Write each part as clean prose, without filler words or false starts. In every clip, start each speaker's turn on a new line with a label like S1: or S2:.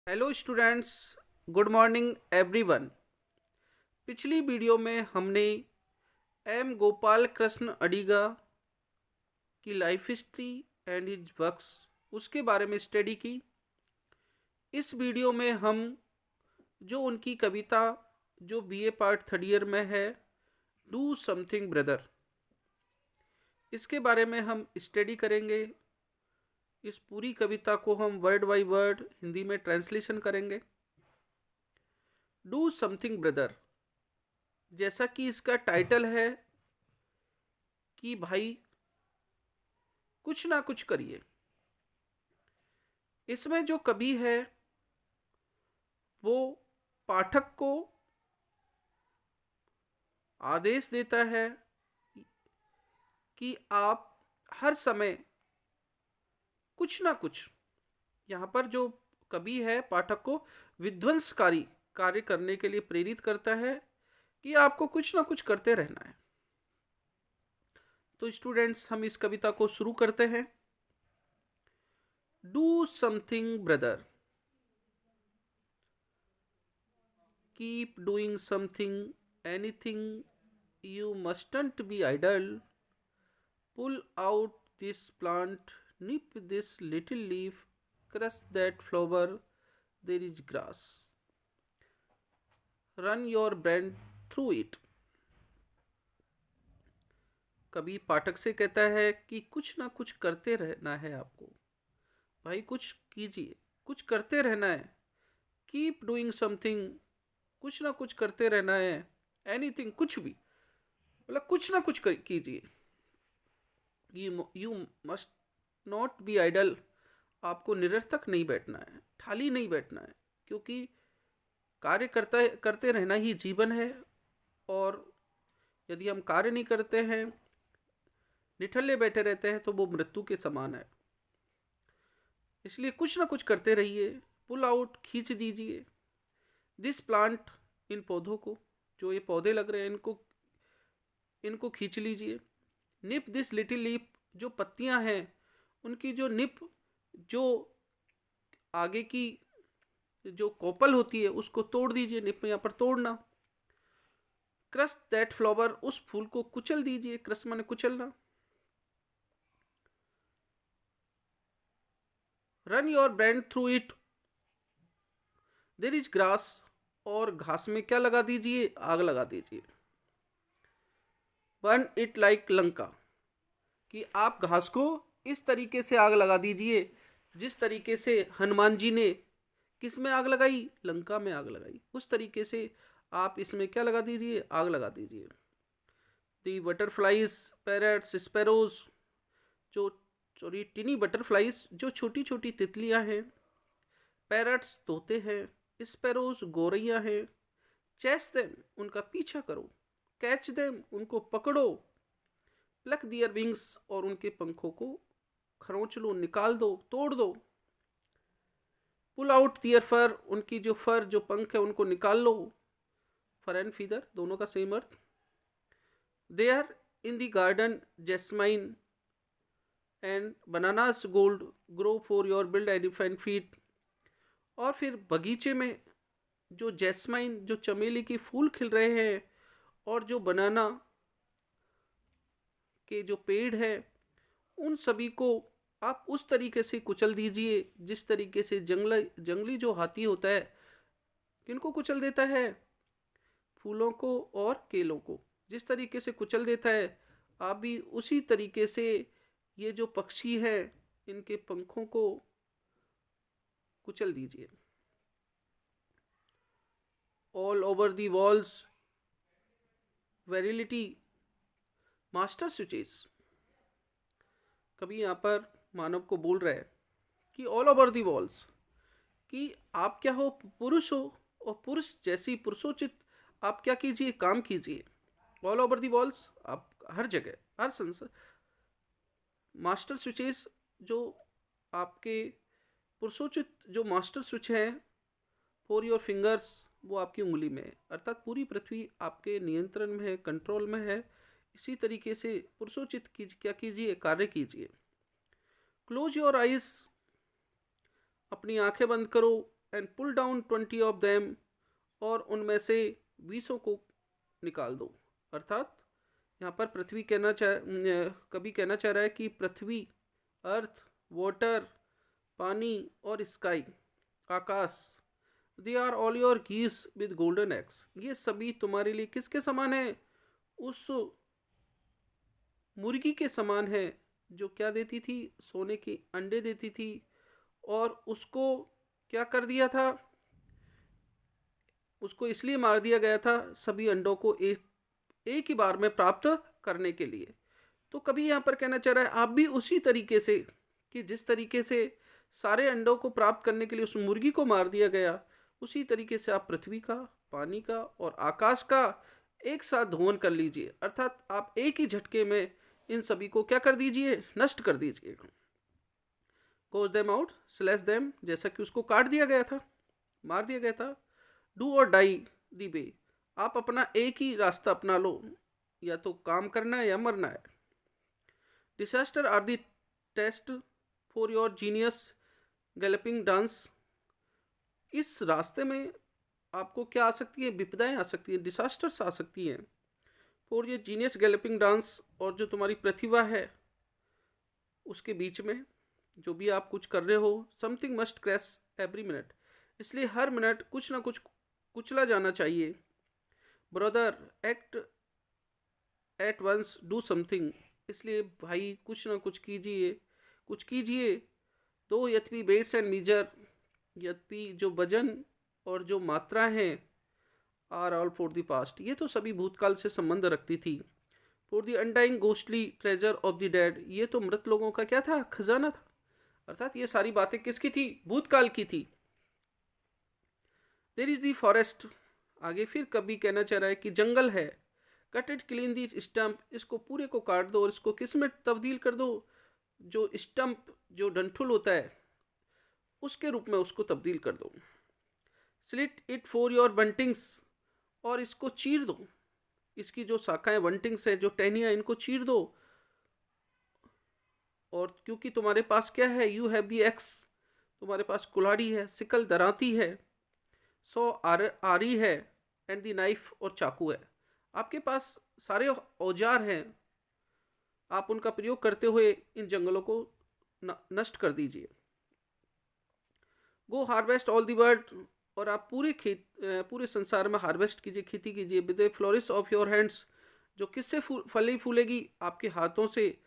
S1: Hello students, good morning everyone. पिछली video में हमने एम गोपाल कृष्ण अडिगा की life history and his works उसके बारे में स्टडी की। इस वीडियो में हम जो उनकी कविता जो बीए पार्ट थर्ड ईयर में है, डू समथिंग ब्रदर, इसके बारे में हम स्टडी करेंगे। इस पूरी कविता को हम वर्ड बाय वर्ड हिंदी में ट्रांसलेशन करेंगे। डू समथिंग ब्रदर, जैसा कि इसका टाइटल है कि भाई कुछ ना कुछ करिए। इसमें जो कवि है वो पाठक को आदेश देता है कि आप हर समय कुछ ना कुछ, यहाँ पर जो कवि है पाठक को विध्वंसकारी कार्य करने के लिए प्रेरित करता है कि आपको कुछ ना कुछ करते रहना है। तो स्टूडेंट्स, हम इस कविता को शुरू करते हैं। Do something brother, keep doing something, anything, you mustn't be idle. Pull out this plant, nip this little leaf, crush that flower, there is grass. Run your brand through it. कवि पाठक से कहता है कि कुछ ना कुछ करते रहना है आपको। भाई कुछ कीजिए, कुछ करते रहना है। कीप डूइंग समथिंग, कुछ ना कुछ करते रहना है। एनीथिंग, कुछ भी, मतलब कुछ ना कुछ कीजिए। You must not be idle, आपको निरर्थक नहीं बैठना है, खाली नहीं बैठना है, क्योंकि कार्य करते रहना ही जीवन है। और यदि हम कार्य नहीं करते हैं, निठल्ले बैठे रहते हैं, तो वो मृत्यु के समान है। इसलिए कुछ ना कुछ करते रहिए। पुल आउट, खींच दीजिए। दिस प्लांट, इन पौधों को, जो ये पौधे लग रहे हैं इनको खींच लीजिए। निप दिस लिटिल लीफ, जो पत्तियां हैं उनकी जो निप, जो आगे की जो कोपल होती है उसको तोड़ दीजिए। निप में यहाँ पर तोड़ना। क्रश दैट फ्लावर, उस फूल को कुचल दीजिए। क्रश माने कुचलना। Run your brand through it, there is grass, और घास में क्या लगा दीजिए? आग लगा दीजिए। बर्न इट लाइक लंका, कि आप घास को इस तरीके से आग लगा दीजिए जिस तरीके से हनुमान जी ने किस में आग लगाई? लंका में आग लगाई। उस तरीके से आप इसमें क्या लगा दीजिए? आग लगा दीजिए। दी बटरफ्लाइज, पैरट्स, स्पैरोज, जो सॉरी टिनी बटरफ्लाइज, जो छोटी छोटी तितलियां हैं। पैरट्स, तोते हैं। स्पैरोज, गोरैया हैं। चेस देम, उनका पीछा करो। कैच देम, उनको पकड़ो। प्लक दियर विंग्स, और उनके पंखों को खरोंच लो, निकाल दो, तोड़ दो। पुल आउट दियर फर, उनकी जो फर, जो पंख है उनको निकाल लो। फर एंड फीदर दोनों का सेम अर्थ। They are in the garden jasmine and bananas gold grow for your build elephant feet. और फिर बगीचे में जो जैस्माइन, जो चमेली की फूल खिल रहे हैं, और जो बनाना के जो पेड़ है, उन सभी को आप उस तरीके से कुचल दीजिए जिस तरीके से जंगली जो हाथी होता है किनको कुचल देता है? फूलों को और केलों को जिस तरीके से कुचल देता है, आप भी उसी तरीके से ये जो पक्षी है इनके पंखों को कुचल दीजिए। All over the walls virility master switches, कभी यहाँ पर मानव को बोल रहा है कि ऑल ओवर दी वॉल्स, कि आप क्या हो? पुरुष हो, और पुरुष जैसी पुरुषोचित आप क्या कीजिए? काम कीजिए। ऑल ओवर दी वॉल्स, आप हर जगह, हर संसार। मास्टर स्विचेस, जो आपके पुरुषोचित जो मास्टर स्विच हैं, फॉर योर फिंगर्स, वो आपकी उंगली में है, अर्थात पूरी पृथ्वी आपके नियंत्रण में है, कंट्रोल में है। इसी तरीके से पुरुषोचित क्या कीजिए? कार्य कीजिए। क्लोज योर आइज, अपनी आंखें बंद करो। And pull down 20 of them, और उनमें से 20 को निकाल दो। अर्थात यहाँ पर पृथ्वी कभी कहना चाह रहा है कि पृथ्वी, अर्थ, वाटर, पानी और स्काई, आकाश, they are all your keys with golden eggs, ये सभी तुम्हारे लिए किसके समान है? उस मुर्गी के समान है जो क्या देती थी? सोने के अंडे देती थी, और उसको क्या कर दिया था? उसको इसलिए मार दिया गया था सभी अंडों को एक ही बार में प्राप्त करने के लिए। तो कभी यहाँ पर कहना चाह रहा है आप भी उसी तरीके से, कि जिस तरीके से सारे अंडों को प्राप्त करने के लिए उस मुर्गी को मार दिया गया, उसी तरीके से आप पृथ्वी का, पानी का और आकाश का एक साथ धोवन कर लीजिए। अर्थात आप एक ही झटके में इन सभी को क्या कर दीजिए? नष्ट कर दीजिए। कोज देम आउट, स्लैश देम, जैसा कि उसको काट दिया गया था, मार दिया गया था। डू और डाई दी वे, आप अपना एक ही रास्ता अपना लो, या तो काम करना है या मरना है। Disaster are the test for your genius galloping dance, इस रास्ते में आपको क्या आ सकती है? विपदाएं आ सकती हैं, डिसास्टर्स आ सकती हैं। फॉर ये जीनियस गैलपिंग डांस, और जो तुम्हारी प्रतिभा है उसके बीच में जो भी आप कुछ कर रहे हो, something must crash every minute, इसलिए हर मिनट कुछ ना कुछ कुचला जाना चाहिए। Brother act at once, do something, इसलिए भाई कुछ ना कुछ कीजिए, कुछ कीजिए। दो यद्यपि वेट्स एंड मीजर, यद्यपि जो वजन और जो मात्रा हैं, are all for the past, ये तो सभी भूतकाल से संबंध रखती थी। For the undying ghostly treasure of the dead, ये तो मृत लोगों का क्या था? खजाना था। अर्थात ये सारी बातें किसकी थी? भूतकाल की थी। देयर इज द फॉरेस्ट, आगे फिर कभी कहना चाह रहा है कि जंगल है। Cut it clean the stump, इसको पूरे को काट दो और इसको किस में तब्दील कर दो? जो स्टम्प, जो डंठुल होता है, उसके रूप में उसको तब्दील कर दो। स्लिट इट फॉर योर बंटिंग्स, और इसको चीर दो, इसकी जो शाखाएं बंटिंग्स है, जो टहनियाँ, इनको चीर दो। और क्योंकि तुम्हारे पास क्या है? यू हैव दी एक्स, तुम्हारे पास कुल्हाड़ी है, सिकल दराती है, सो आरी है, एंड दी नाइफ, और चाकू है। आपके पास सारे औजार हैं, आप उनका प्रयोग करते हुए इन जंगलों को नष्ट कर दीजिए। गो हार्वेस्ट ऑल दी वर्ल्ड, और आप पूरे संसार में हार्वेस्ट कीजिए, खेती कीजिए। With the flourish of your hands, जो किससे फली फूलेगी? आपके हाथों से।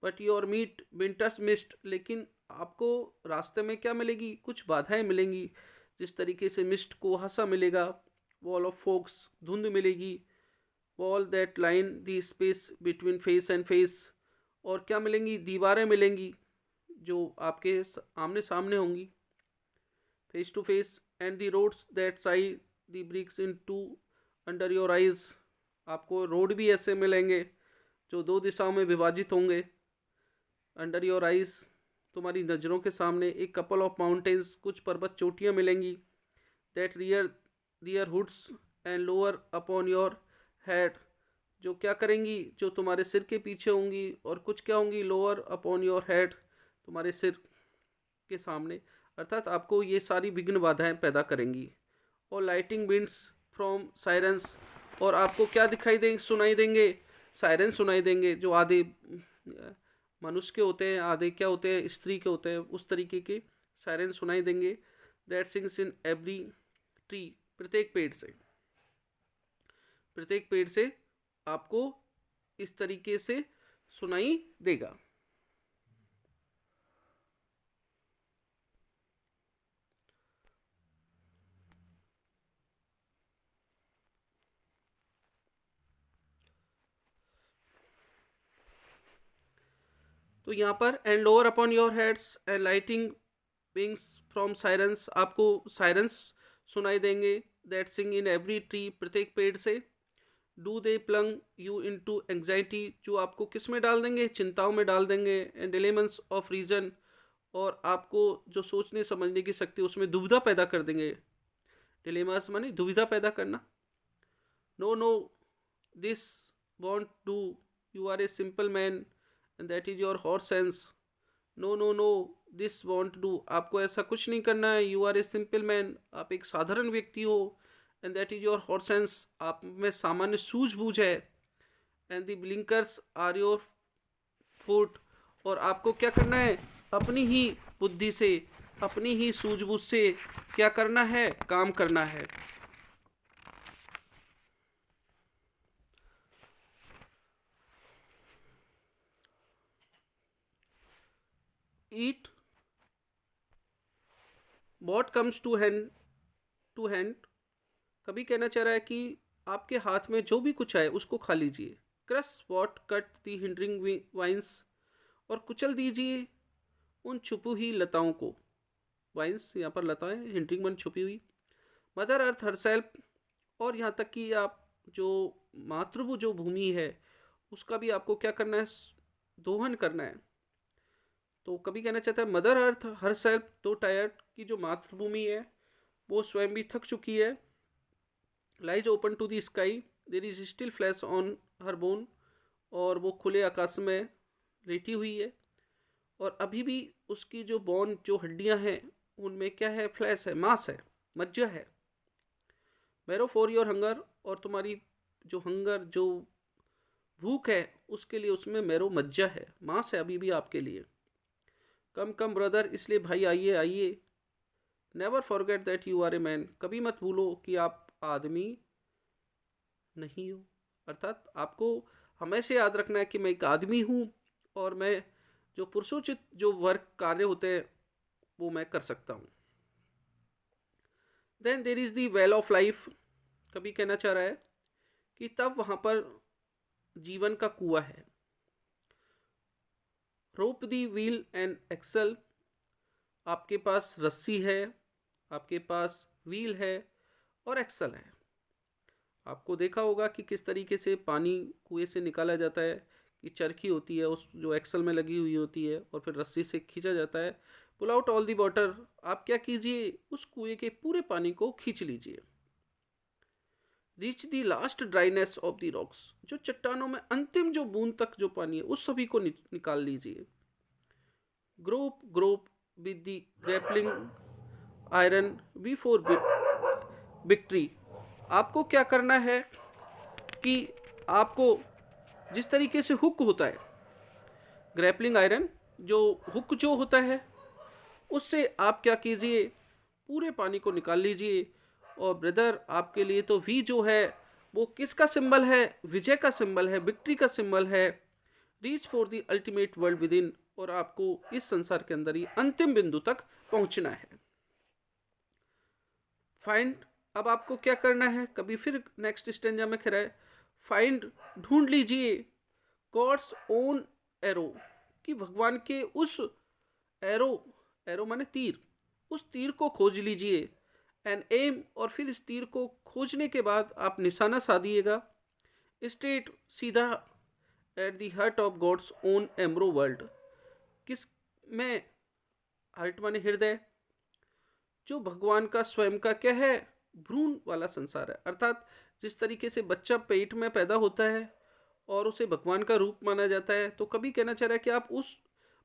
S1: But your meat winters mist, लेकिन आपको रास्ते में क्या मिलेगी? कुछ बाधाएं मिलेंगी, जिस तरीके से मिस्ट कुहासा मिलेगा, वॉल ऑफ फोक्स, धुंध मिलेगी, wall that line the space between face and face, और क्या मिलेंगी? दीवारें मिलेंगी जो आपके आमने सामने होंगी, face to face, and the roads that side the bricks into under your eyes, आपको रोड भी ऐसे मिलेंगे जो दो दिशाओं में विभाजित होंगे। अंडर योर आइज, तुम्हारी नज़रों के सामने। एक कपल ऑफ माउंटेन्स, कुछ पर्वत चोटियाँ मिलेंगी। That rear their hoods and lower upon your head, जो क्या करेंगी? जो तुम्हारे सिर के पीछे होंगी, और कुछ क्या होंगी? लोअर अपॉन योर हेड, तुम्हारे सिर के सामने। अर्थात आपको ये सारी विघ्न बाधाएं पैदा करेंगी। और लाइटिंग विंड्स फ्रॉम सायरन्स, और आपको क्या दिखाई देंगे? सुनाई देंगे? सायरन सुनाई देंगे, जो आधे मनुष्य के होते हैं, आधे क्या होते हैं? स्त्री के होते हैं, उस तरीके के सायरन सुनाई देंगे। That sings in every tree, प्रत्येक पेड़ से आपको इस तरीके से सुनाई देगा। तो यहाँ पर and lower upon your heads and lighting wings from sirens, आपको सायरन्स सुनाई देंगे। That sing in every tree, प्रत्येक पेड़ से। Do they plunge you into anxiety, जो आपको किस में डाल देंगे? चिंताओं में डाल देंगे। एंड एलिमेंट्स ऑफ रीजन, और आपको जो सोचने समझने की शक्ति, उसमें दुविधा पैदा कर देंगे। डिलेमास माने दुविधा पैदा करना। No no this won't do, you are a simple man and that is your horse sense. No no no, this won't do, आपको ऐसा कुछ नहीं करना है। You are a simple man, आप एक साधारण व्यक्ति हो। And that is your hot sense, आप में सामान्य सूझबूझ है। And the blinkers are your foot, और आपको क्या करना है, अपनी ही बुद्धि से, अपनी ही सूझबूझ से क्या करना है, काम करना है। Eat what comes to hand, कभी कहना चाह रहा है कि आपके हाथ में जो भी कुछ आए उसको खा लीजिए। Crush what cut the hindering vines, और कुचल दीजिए उन छुपी हुई लताओं को। वाइन्स यहाँ पर लताएं, हिंडरिंग वन छुपी हुई। मदर अर्थ हरसेल्फ, और यहाँ तक कि आप जो मातृभू जो भूमि है उसका भी आपको क्या करना है, दोहन करना है। तो कभी कहना चाहता है मदर अर्थ हर सेल्फ तो टायर्ड, की जो मातृभूमि है वो स्वयं भी थक चुकी है। Lies open to the sky, there is still flesh on her bone, और वो खुले आकाश में लेटी हुई है और अभी भी उसकी जो बोन जो हड्डियां हैं उनमें क्या है, फ्लैश है, मांस है, मज्जा है। मैरो फॉर योर हंगर, और तुम्हारी जो हंगर जो भूख है उसके लिए उसमें मैरो मज्जा है, मांस है अभी भी आपके लिए। कम कम ब्रदर, इसलिए भाई आइए आइए। Never forget that you are a man, कभी मत भूलो कि आप आदमी नहीं हो। अर्थात आपको हमेशा याद रखना है कि मैं एक आदमी हूँ और मैं जो पुरुषोचित जो वर्क कार्य होते हैं वो मैं कर सकता हूँ। Then there is the well of life, कभी कहना चाह रहा है कि तब वहाँ पर जीवन का कुआं है। रोप दी व्हील एंड एक्सल, आपके पास रस्सी है, आपके पास व्हील है और एक्सल है। आपको देखा होगा कि किस तरीके से पानी कुएं से निकाला जाता है, कि चरखी होती है उस जो एक्सल में लगी हुई होती है और फिर रस्सी से खींचा जाता है। Pull out all the water, आप क्या कीजिए, उस कुएं के पूरे पानी को खींच लीजिए। Reach the last dryness of the rocks, जो चट्टानों में अंतिम जो बूंद तक जो पानी है उस सभी को निकाल लीजिए। Grope grope with the grappling iron we for victory, आपको क्या करना है कि आपको जिस तरीके से हुक होता है, ग्रैपलिंग आयरन जो हुक जो होता है उससे आप क्या कीजिए, पूरे पानी को निकाल लीजिए। और ब्रदर आपके लिए तो वी जो है वो किसका सिंबल है, विजय का सिंबल है, विक्ट्री का सिंबल है। Reach for the ultimate world with in, और आपको इस संसार के अंदर ही अंतिम बिंदु तक पहुंचना है। फाइंड, अब आपको क्या करना है, कभी फिर नेक्स्ट स्टेंजा में खड़ा है, फाइंड ढूंढ लीजिए गॉड्स ओन एरो, कि भगवान के उस एरो, एरो माने तीर, उस तीर को खोज लीजिए। एंड एम, और फिर इस तीर को खोजने के बाद आप निशाना साधिएगा स्ट्रेट सीधा at the heart of God's own embryo world, किस में, हार्ट माने हृदय, जो भगवान का स्वयं का क्या है, भ्रूण वाला संसार है। अर्थात जिस तरीके से बच्चा पेट में पैदा होता है और उसे भगवान का रूप माना जाता है, तो कभी कहना चाह रहा है कि आप उस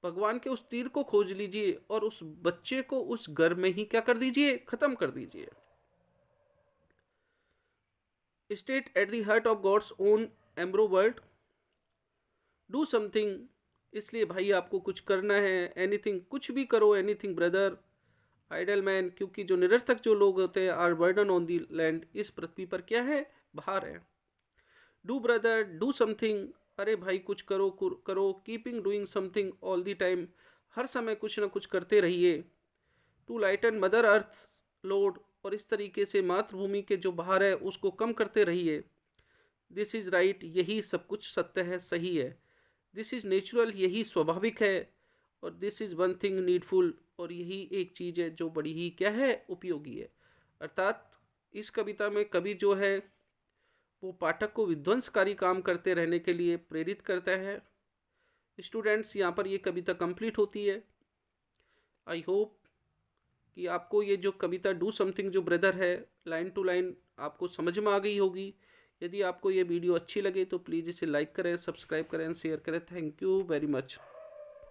S1: भगवान के उस तीर को खोज लीजिए और उस बच्चे को उस घर में ही क्या कर दीजिए, खत्म कर दीजिए। State at the heart of God's own embryo world, do something, इसलिए भाई आपको कुछ करना है, एनीथिंग, कुछ भी करो, एनीथिंग ब्रदर। आइडल मैन, क्योंकि जो निरर्थक जो लोग होते हैं, are burden on the land, इस पृथ्वी पर क्या है, भार है। डू ब्रदर डू समथिंग, अरे भाई कुछ करो करो, keeping doing something all the time, हर समय कुछ ना कुछ करते रहिए। To lighten mother earth load, और इस तरीके से मातृभूमि के जो भार है उसको कम करते रहिए। दिस इज राइट, यही सब कुछ सत्य है, सही है। दिस इज नेचुरल, यही स्वाभाविक है। और this is one thing needful, और यही एक चीज़ है जो बड़ी ही क्या है, उपयोगी है। अर्थात इस कविता में कवि जो है वो पाठक को विध्वंसकारी काम करते रहने के लिए प्रेरित करता है। स्टूडेंट्स, यहाँ पर ये कविता कंप्लीट होती है। आई होप कि आपको ये जो कविता डू समथिंग जो ब्रदर है, लाइन टू लाइन आपको समझ में आ गई होगी। यदि आपको ये वीडियो अच्छी लगे तो प्लीज़ इसे लाइक करें, सब्सक्राइब करें, शेयर करें। Thank you very much.